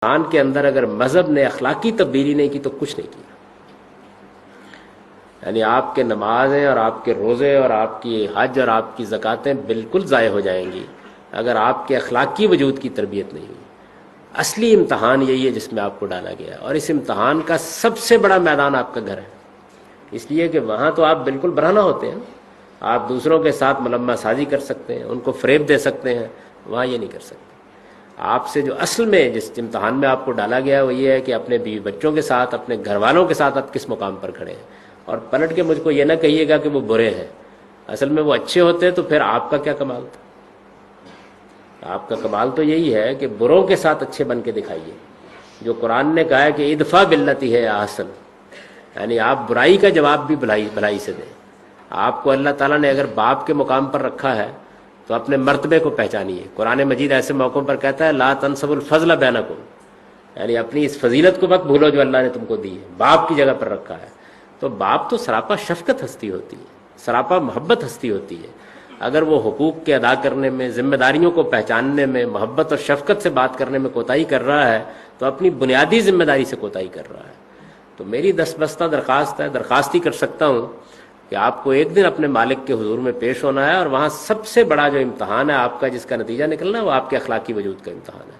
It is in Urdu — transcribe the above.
انسان کے اندر اگر مذہب نے اخلاقی تبدیلی نہیں کی تو کچھ نہیں کیا. یعنی آپ کے نمازیں اور آپ کے روزے اور آپ کی حج اور آپ کی زکاتیں بالکل ضائع ہو جائیں گی اگر آپ کے اخلاقی وجود کی تربیت نہیں ہوئی. اصلی امتحان یہی ہے جس میں آپ کو ڈالا گیا ہے، اور اس امتحان کا سب سے بڑا میدان آپ کا گھر ہے. اس لیے کہ وہاں تو آپ بالکل برہنہ ہوتے ہیں، آپ دوسروں کے ساتھ ملمہ سازی کر سکتے ہیں، ان کو فریب دے سکتے ہیں، وہاں یہ نہیں کر سکتے. آپ سے جو اصل میں جس امتحان میں آپ کو ڈالا گیا ہے وہ یہ ہے کہ اپنے بیوی بچوں کے ساتھ، اپنے گھر والوں کے ساتھ آپ کس مقام پر کھڑے ہیں. اور پلٹ کے مجھ کو یہ نہ کہیے گا کہ وہ برے ہیں، اصل میں وہ اچھے ہوتے تو پھر آپ کا کیا کمال تھا. آپ کا کمال تو یہی ہے کہ بروں کے ساتھ اچھے بن کے دکھائیے. جو قرآن نے کہا ہے کہ ادفع باللتی ہے احسن، یعنی آپ برائی کا جواب بھی بھلائی سے دیں. آپ کو اللہ تعالیٰ نے اگر باپ کے مقام پر رکھا ہے تو اپنے مرتبے کو پہچانیے. قرآن مجید ایسے موقعوں پر کہتا ہے لا تنسبوا الفضل بینکم، یعنی اپنی اس فضیلت کو مت بھولو جو اللہ نے تم کو دی ہے، باپ کی جگہ پر رکھا ہے. تو باپ تو سراپا شفقت ہستی ہوتی ہے، سراپا محبت ہستی ہوتی ہے. اگر وہ حقوق کے ادا کرنے میں، ذمہ داریوں کو پہچاننے میں، محبت اور شفقت سے بات کرنے میں کوتاہی کر رہا ہے تو اپنی بنیادی ذمہ داری سے کوتاہی کر رہا ہے. تو میری دستبستہ درخواست ہی کر سکتا ہوں کہ آپ کو ایک دن اپنے مالک کے حضور میں پیش ہونا ہے، اور وہاں سب سے بڑا جو امتحان ہے آپ کا، جس کا نتیجہ نکلنا ہے، وہ آپ کے اخلاقی وجود کا امتحان ہے.